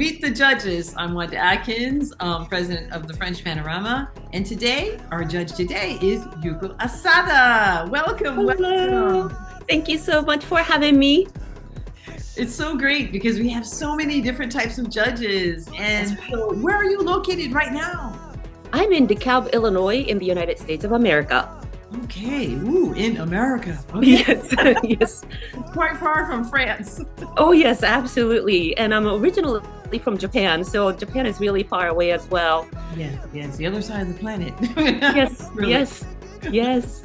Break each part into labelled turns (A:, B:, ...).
A: meet the judges. I'm Wanda Atkins, president of the French Panorama. And today, our judge today is Yuko Asada. Welcome.
B: Hello.
A: Welcome.
B: Thank you so much for having me.
A: It's so great because we have so many different types of judges. And so where are you located right now?
B: I'm in DeKalb, Illinois, in the United States of America.
A: Okay. Ooh, in America. Okay.
B: Yes, yes.
A: Quite far from France.
B: Oh, yes, absolutely. And I'm originally from Japan, so Japan is really far away as well.
A: Yes, the other side of the planet.
B: Yes,
A: Really.
B: yes.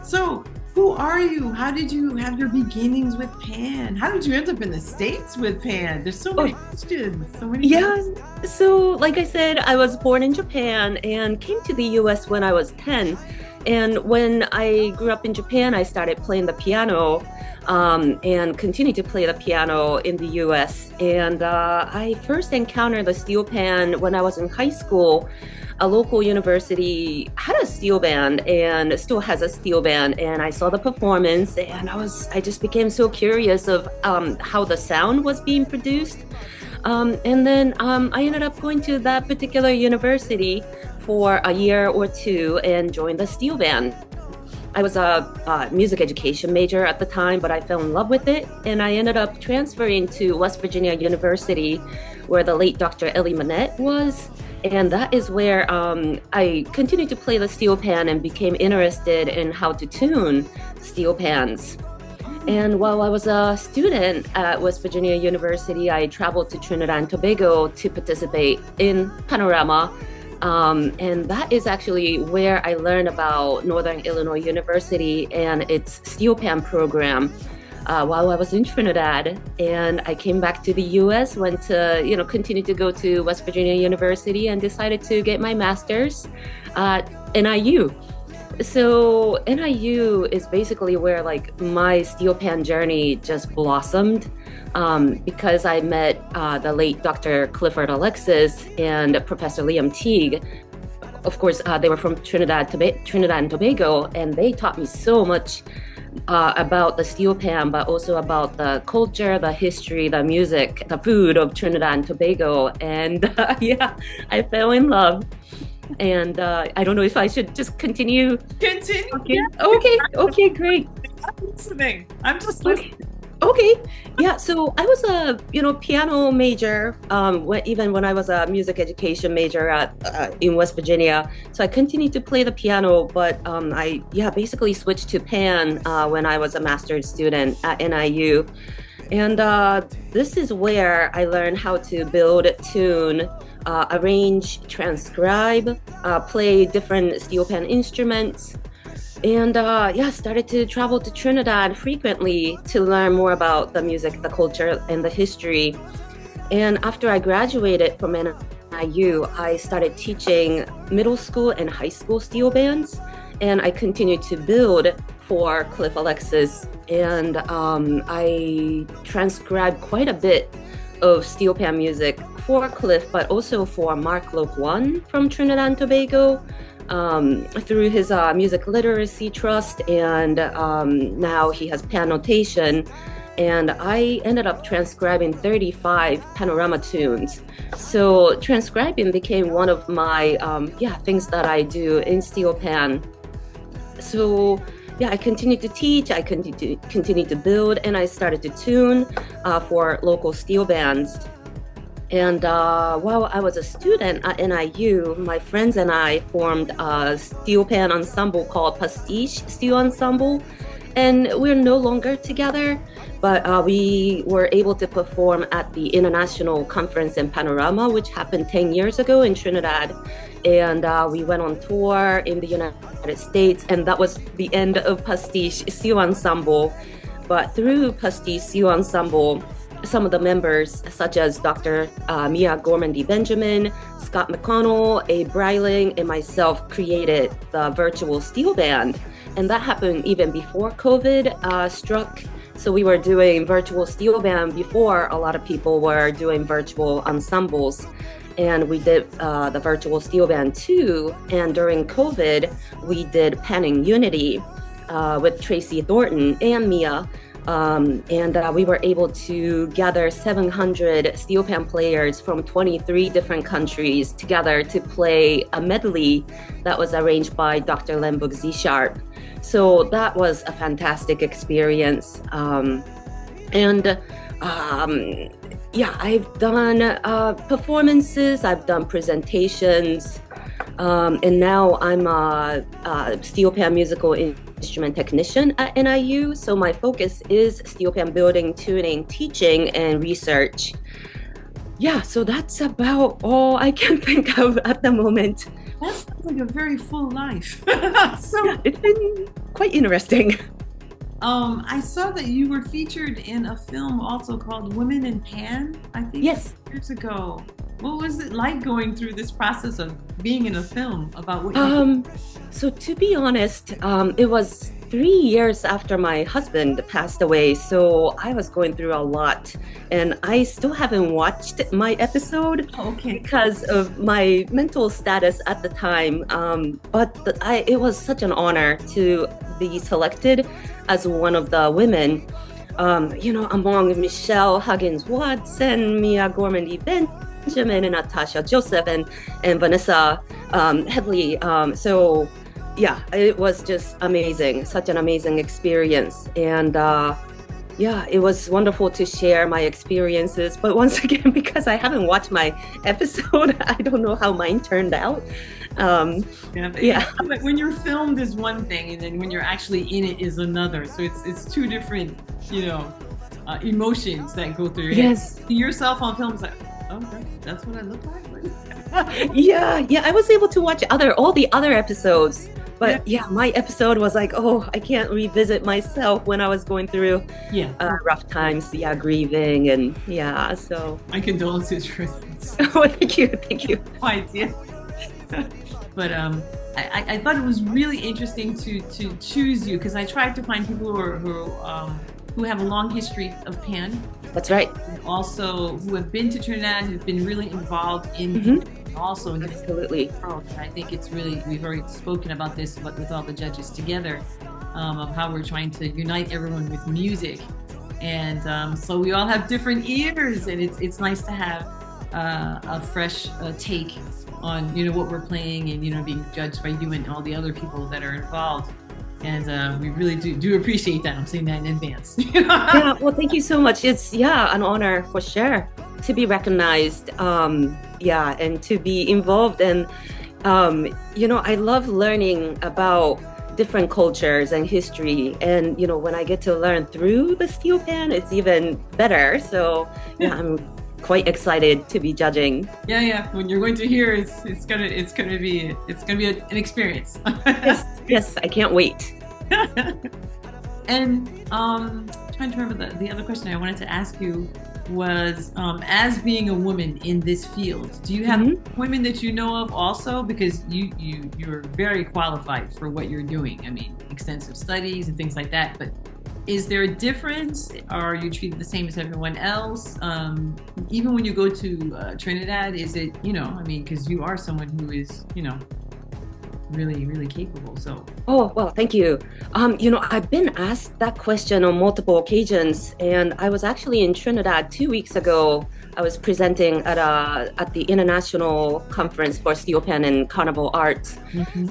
A: So, who are you? How did you have your beginnings with Pan? How did you end up in the States with Pan? There's so many questions. So many.
B: Yeah, so like I said, I was born in Japan and came to the US when I was 10. And when I grew up in Japan, I started playing the piano and continued to play the piano in the US. And I first encountered the steel pan when I was in high school. A local university had a steel band and still has a steel band. And I saw the performance and I just became so curious of how the sound was being produced. And then I ended up going to that particular university for a year or two and joined the steel band. I was a music education major at the time, but I fell in love with it, and I ended up transferring to West Virginia University, where the late Dr. Ellie Manette was, and that is where I continued to play the steel pan and became interested in how to tune steel pans. And while I was a student at West Virginia University, I traveled to Trinidad and Tobago to participate in Panorama. And that is actually where I learned about Northern Illinois University and its steel pan program while I was in Trinidad. And I came back to the US, went to, continued to go to West Virginia University and decided to get my master's at NIU. So NIU is basically where my steel pan journey just blossomed because I met the late Dr. Clifford Alexis and Professor Liam Teague. Of course, they were from Trinidad and Tobago, and they taught me so much about the steel pan, but also about the culture, the history, the music, the food of Trinidad and Tobago. And I fell in love. And I don't know if I should just continue.
A: Continue.
B: Okay.
A: Yeah.
B: Okay, great.
A: I'm just listening.
B: Okay. Yeah. So I was a piano major even when I was a music education major in West Virginia. So I continued to play the piano, but I basically switched to pan when I was a master's student at NIU. And this is where I learned how to build, tune, arrange, transcribe, play different steel pan instruments, and started to travel to Trinidad frequently to learn more about the music, the culture, and the history. And after I graduated from NIU, I started teaching middle school and high school steel bands, and I continued to build for Cliff Alexis, and I transcribed quite a bit of steel pan music for Cliff, but also for Mark Loque from Trinidad and Tobago through his music literacy trust, and now he has pan notation. And I ended up transcribing 35 panorama tunes. So transcribing became one of my things that I do in steel pan. So I continued to teach, I continued to build, and I started to tune for local steel bands. And while I was a student at NIU, my friends and I formed a steel pan ensemble called Pastiche Steel Ensemble. And we're no longer together, but we were able to perform at the International Conference in Panorama, which happened 10 years ago in Trinidad. And we went on tour in the United States, and that was the end of Pastiche Steel Ensemble. But through Pastiche Steel Ensemble, some of the members, such as Dr. Mia Gormandy-Benjamin, Scott McConnell, Abe Breiling, and myself created the virtual steel band. And that happened even before COVID struck. So we were doing virtual steel band before a lot of people were doing virtual ensembles. And we did the virtual steel band too. And during COVID, we did Panning Unity with Tracy Thornton and Mia and we were able to gather 700 steel pan players from 23 different countries together to play a medley that was arranged by Dr. Lembuk Z Sharp. So that was a fantastic experience. Yeah, I've done performances, I've done presentations, and now I'm a steel pan musical instrument technician at NIU. So my focus is steel pan building, tuning, teaching, and research. Yeah, so that's about all I can think of at the moment.
A: That sounds like a very full life.
B: So it's been quite interesting.
A: I saw that you were featured in a film also called Women in Pan, I think,
B: yes,
A: years ago. What was it like going through this process of being in a film about what you
B: So to be honest, it was 3 years after my husband passed away, so I was going through a lot, and I still haven't watched my episode because of my mental status at the time. But it was such an honor to be selected as one of the women, among Michelle Huggins-Watson, Mia Gorman-Benjamin, and Natasha Joseph, and Vanessa Headley. So yeah, it was just amazing, such an amazing experience. And yeah, it was wonderful to share my experiences. But once again, because I haven't watched my episode, I don't know how mine turned out.
A: But when you're filmed is one thing, and then when you're actually in it is another. So it's two different, emotions that go through your head.
B: Yes.
A: See yourself on film is like, okay, that's what I look like.
B: Yeah, I was able to watch all the other episodes. But yeah, my episode was like, oh, I can't revisit myself when I was going through rough times, grieving, and so.
A: My condolences for this.
B: Oh, thank you.
A: No idea. But I thought it was really interesting to choose you, because I tried to find people who have a long history of Pan.
B: That's right.
A: And also who have been to Trinidad, who've been really involved in also in
B: absolutely
A: the world. And I think it's really, we've already spoken about this, but with all the judges together, of how we're trying to unite everyone with music. And so we all have different ears, and it's nice to have a fresh take on what we're playing, and being judged by you and all the other people that are involved. And we really do appreciate that. I'm saying that in advance.
B: Yeah, well, thank you so much. It's an honor for sure to be recognized, and to be involved. And I love learning about different cultures and history. And when I get to learn through the steel pan, it's even better. So I'm quite excited to be judging.
A: Yeah. When you're going to hear, it's gonna be an experience.
B: Yes, I can't wait.
A: And trying to remember the other question I wanted to ask you was, as being a woman in this field, do you have women that you know of also? Because you're very qualified for what you're doing. I mean, extensive studies and things like that. But is there a difference? Are you treated the same as everyone else? Even when you go to Trinidad, is it, because you are someone who is, really, really capable. So.
B: Oh, well, thank you. I've been asked that question on multiple occasions, and I was actually in Trinidad 2 weeks ago. I was presenting at the International Conference for Steel Pan and Carnival Arts,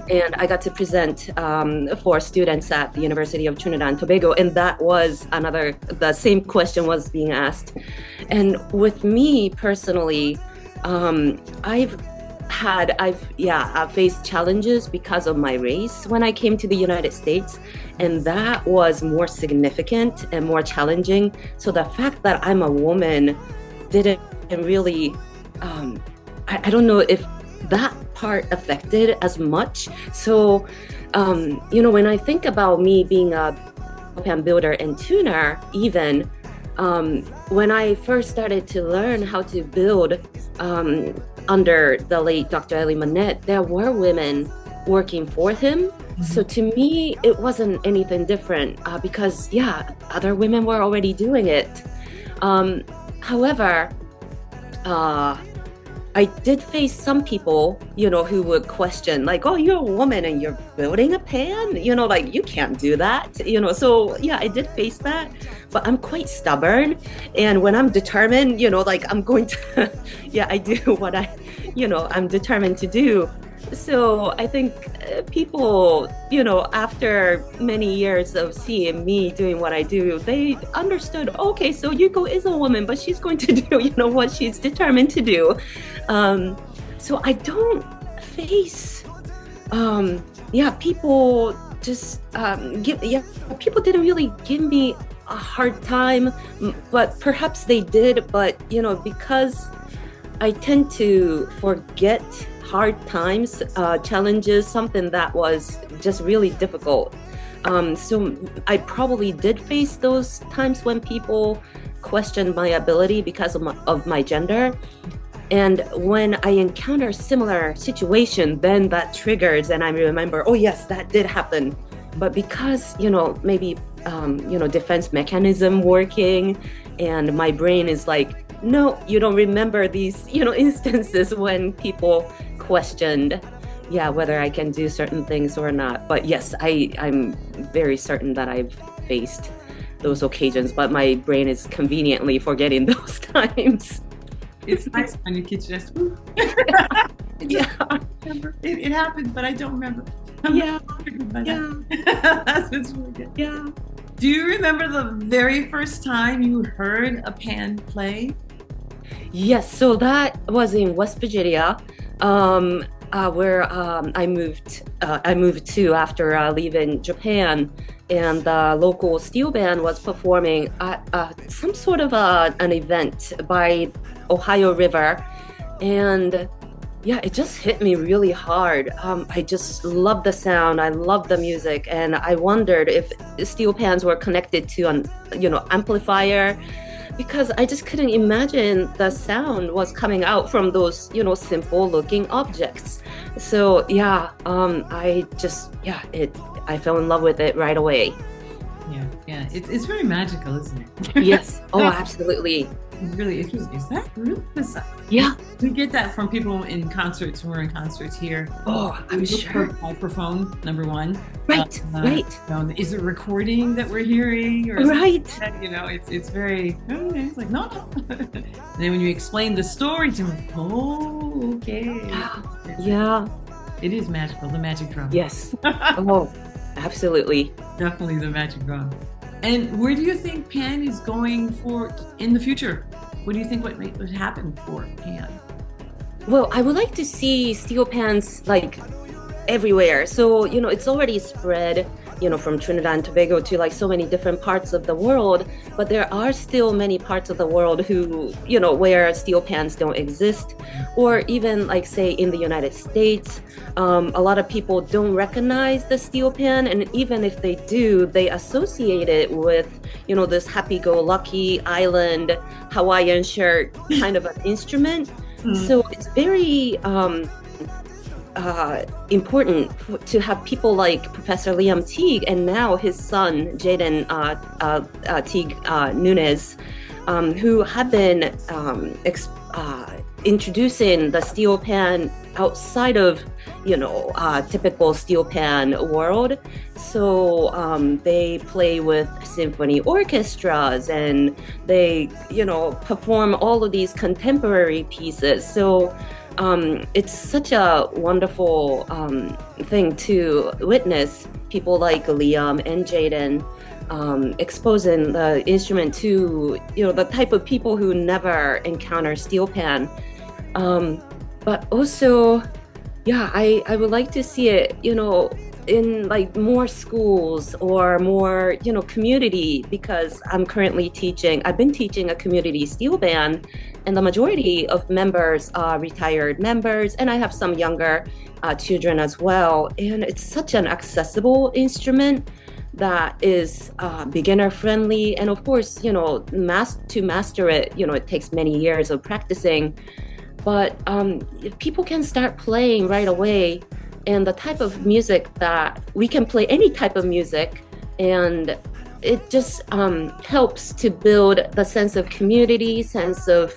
B: and I got to present for students at the University of Trinidad and Tobago, and that was the same question was being asked. And with me personally, I've faced challenges because of my race when I came to the United States, and that was more significant and more challenging. So the fact that I'm a woman didn't really, I don't know if that part affected as much. So, when I think about me being a pan builder and tuner, even, when I first started to learn how to build under the late Dr. Elie Manette, there were women working for him. So to me, it wasn't anything different because, other women were already doing it. However, I I did face some people, who would question, like, oh, you're a woman and you're building a pan, like you can't do that, So yeah, I did face that, but I'm quite stubborn. And when I'm determined, like I'm going to, yeah, I do what I'm determined to do. So I think people, after many years of seeing me doing what I do, they understood, okay, so Yuko is a woman, but she's going to do, what she's determined to do. So I don't face, people just people didn't really give me a hard time, but perhaps they did. But, because I tend to forget hard times, challenges, something that was just really difficult. So I probably did face those times when people questioned my ability because of my gender. And when I encounter similar situation, then that triggers and I remember, oh yes, that did happen. But because, maybe, defense mechanism working and my brain is like, no, you don't remember these, instances when people questioned, whether I can do certain things or not. But yes, I'm very certain that I've faced those occasions, but my brain is conveniently forgetting those times.
A: It's nice when you kids just,
B: yeah,
A: it happened, but I don't remember. That's really good.
B: Yeah.
A: Do you remember the very first time you heard a pan play?
B: Yes, so that was in West Virginia, where I moved to after leaving Japan, and the local steel band was performing at some sort of an event by Ohio River, and yeah, it just hit me really hard. I just loved the sound, I loved the music, and I wondered if steel pans were connected to an amplifier, because I just couldn't imagine the sound was coming out from those, simple looking objects. So yeah, I fell in love with it right away.
A: Yeah, it's very magical, isn't it?
B: Yes. Oh, absolutely.
A: Really, is that real?
B: Yeah.
A: We get that from people in concerts when we're in concerts here.
B: Oh, I'm sure.
A: Microphone, number one.
B: Right, right.
A: Is it recording that we're hearing? Or
B: right.
A: It's very, it's like, no. And then when you explain the story to them, oh, okay.
B: Yeah.
A: It is magical, the magic drum.
B: Yes. Oh, absolutely.
A: Definitely the magic drum. And where do you think pan is going for in the future? What do you think would happen for pan?
B: Well, I would like to see steel pans like everywhere. So, it's already spread, from Trinidad and Tobago to like so many different parts of the world, but there are still many parts of the world who, where steel pans don't exist, or even like say in the United States, a lot of people don't recognize the steel pan, and even if they do, they associate it with, this happy-go-lucky island Hawaiian shirt kind of an instrument. Mm-hmm. So it's very important to have people like Professor Liam Teague and now his son Jaden Teague Nunes, who have been introducing the steel pan outside of typical steel pan world. So they play with symphony orchestras and they perform all of these contemporary pieces. So it's such a wonderful thing to witness people like Liam and Jaden exposing the instrument to the type of people who never encounter steel pan. But also, I would like to see it, in like more schools or more, community, because I've been teaching a community steel band, and the majority of members are retired members, and I have some younger children as well. And it's such an accessible instrument that is beginner friendly. And of course, to master it, it takes many years of practicing. But people can start playing right away, and the type of music that we can play, any type of music, and it just helps to build the sense of community, sense of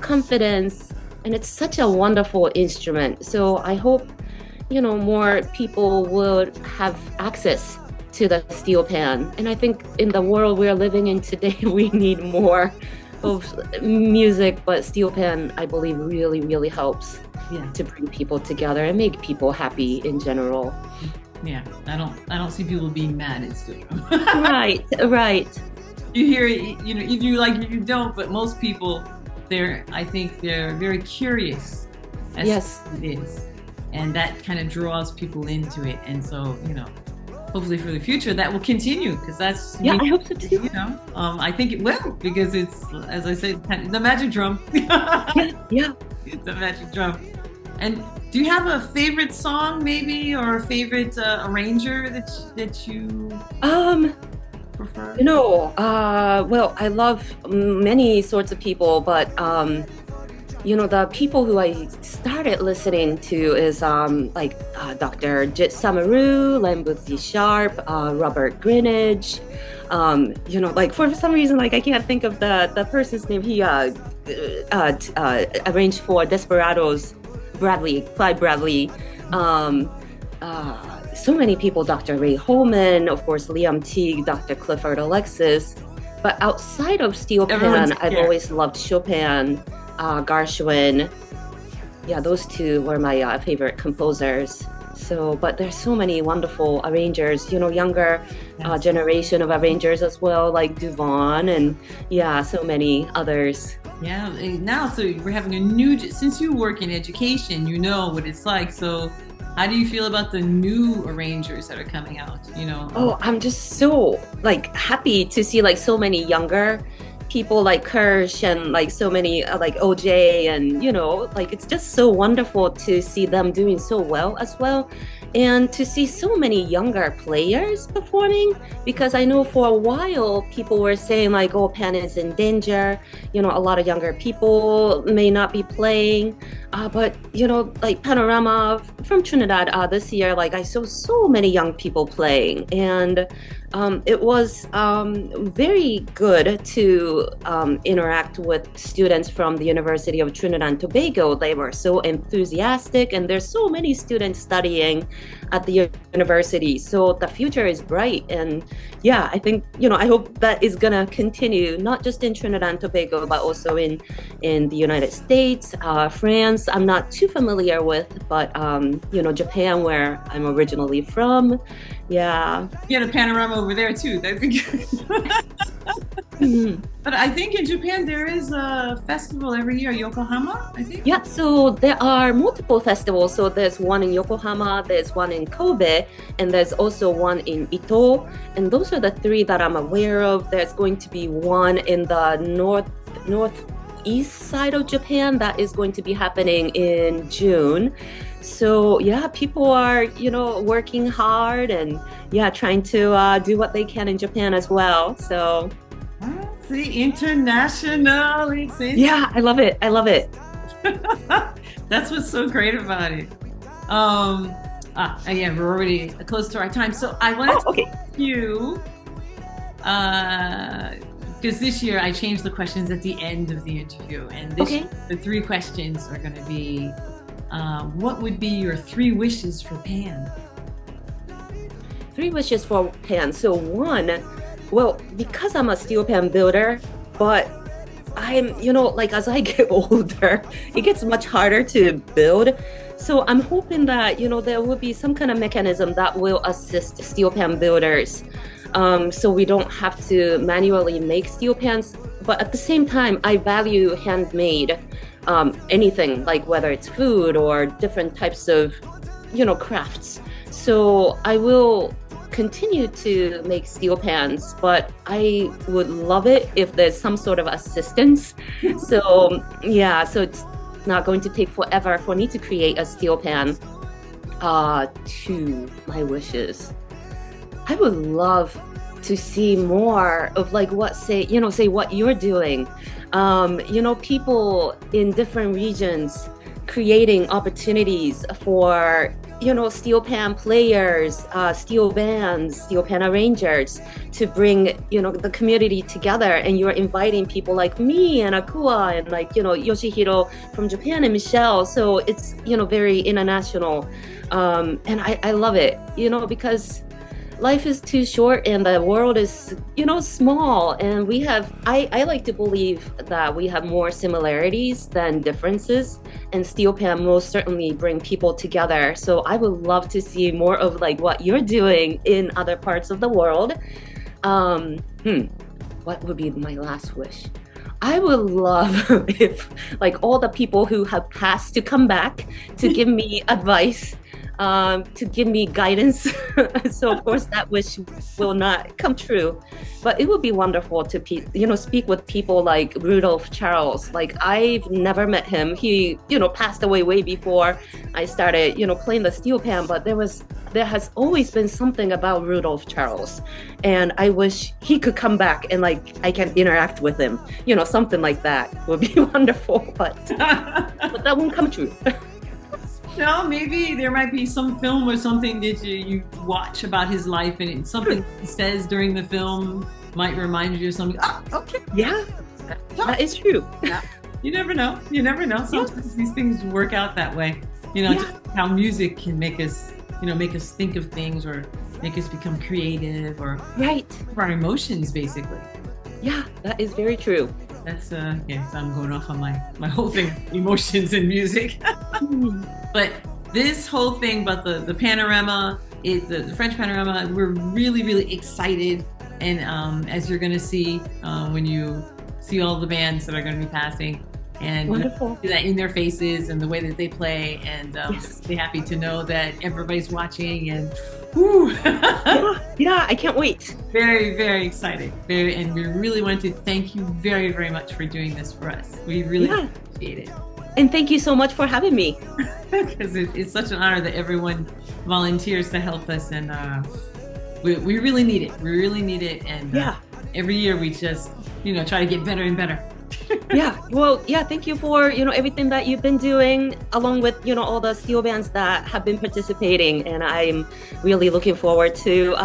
B: confidence, and it's such a wonderful instrument. So I hope, more people would have access to the steel pan. And I think in the world we're living in today, we need more of music, but steel pan, I believe, really, really helps to bring people together and make people happy in general.
A: Yeah, I don't see people being mad at steel drum.
B: Right.
A: You hear it, if you like it, you don't, but most people, I think they're very curious as to what it is. And that kind of draws people into it. And so, hopefully for the future that will continue, because that's
B: I hope so too.
A: I think it will, because it's, as I said, the magic drum.
B: Yeah.
A: It's the magic drum. And do you have a favorite song, maybe, or a favorite arranger that you prefer?
B: Well, I love many sorts of people, but the people who I started listening to is Dr. Jit Samaru, Lambuthi Sharp, Robert Greenidge. For some reason, I can't think of the person's name. He arranged for Desperados, Clyde Bradley. So many people, Dr. Ray Holman, of course, Liam Teague, Dr. Clifford Alexis. But outside of steel pan, I've always loved Chopin, Gershwin. Yeah, those two were my favorite composers. But there's so many wonderful arrangers, younger generation of arrangers as well, like Duvon and so many others.
A: Yeah, now, so we're having since you work in education, you know what it's like. So how do you feel about the new arrangers that are coming out,
B: Oh, I'm just so happy to see so many younger people like Kirsch and so many like OJ, and it's just so wonderful to see them doing so well as well, and to see so many younger players performing, because I know for a while people were saying oh, pan is in danger, a lot of younger people may not be playing, but Panorama from Trinidad this year, I saw so many young people playing, and it was very good to interact with students from the University of Trinidad and Tobago. They were so enthusiastic, and there's so many students studying at the university. So the future is bright. And I think, I hope that is going to continue, not just in Trinidad and Tobago, but also in the United States, France. I'm not too familiar with, but, Japan, where I'm originally from. Yeah.
A: You had a panorama over there too. That'd be good.
B: Mm-hmm.
A: But I think in Japan there is a festival every year, Yokohama, I think.
B: Yeah, so there are multiple festivals. So there's one in Yokohama, there's one in Kobe, and there's also one in Ito. And those are the three that I'm aware of. There's going to be one in the northeast side of Japan that is going to be happening in June. So people are, working hard and trying to do what they can in Japan as well. So
A: see, international.
B: I love it.
A: That's what's so great about it. Again, we're already close to our time. So I wanted to ask you, because this year I changed the questions at the end of the interview, and the three questions are going to be, what would be your 3 wishes for Pan?
B: 3 wishes for Pan. So one, because I'm a steel pan builder, but I'm, as I get older, it gets much harder to build. So I'm hoping that, there will be some kind of mechanism that will assist steel pan builders. So we don't have to manually make steel pans. But at the same time, I value handmade anything, whether it's food or different types of, crafts. So I will continue to make steel pans, but I would love it if there's some sort of assistance. So it's not going to take forever for me to create a steel pan. 2, my wishes. I would love to see more of what you're doing. People in different regions creating opportunities for steel pan players, steel bands, steel pan arrangers to bring, the community together. And you're inviting people like me and Akua and like, Yoshihiro from Japan and Michelle. So it's, very international. And I love it, because life is too short and the world is, small. And I like to believe that we have more similarities than differences. And steel pan most certainly bring people together. So I would love to see more of like what you're doing in other parts of the world. What would be my last wish? I would love if like all the people who have passed to come back to give me advice, to give me guidance. So of course that wish will not come true, but it would be wonderful to speak with people like Rudolph Charles. Like I've never met him. He passed away way before I started playing the steel pan, but there has always been something about Rudolph Charles, and I wish he could come back and like I can interact with him. Something like that would be wonderful, but that won't come true.
A: No, maybe there might be some film or something that you watch about his life, and something he says during the film might remind you of something. Oh, okay.
B: Yeah, that is true.
A: Yeah. You never know. Sometimes these things work out that way. Just how music can make us think of things or make us become creative or our emotions, basically.
B: Yeah, that is very true.
A: That's so I'm going off on my whole thing, emotions and music. But this whole thing about the panorama, the French Panorama, we're really, really excited. And as you're going to see when you see all the bands that are going to be passing, and
B: wonderful.
A: See that in their faces and the way that they play, and be happy to know that everybody's watching. And
B: yeah, I can't wait.
A: Very, very excited. And we really want to thank you very, very much for doing this for us. We really appreciate it.
B: And thank you so much for having me.
A: Because it's such an honor that everyone volunteers to help us, and we really need it. We really need it, and every year we just try to get better and better.
B: Thank you for everything that you've been doing, along with all the steel bands that have been participating, and I'm really looking forward to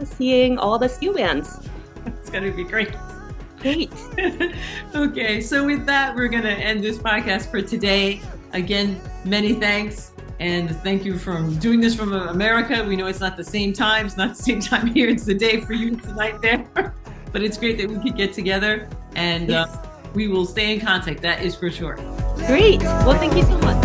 B: seeing all the steel bands.
A: It's gonna be great.
B: Great.
A: Okay, so with that, we're gonna end this podcast for today. Again, many thanks, and thank you for doing this from America. We know it's not the same time. It's not the same time here. It's the day for you tonight there, but it's great that we could get together, and we will stay in contact. That is for sure.
B: Great. Well, thank you so much.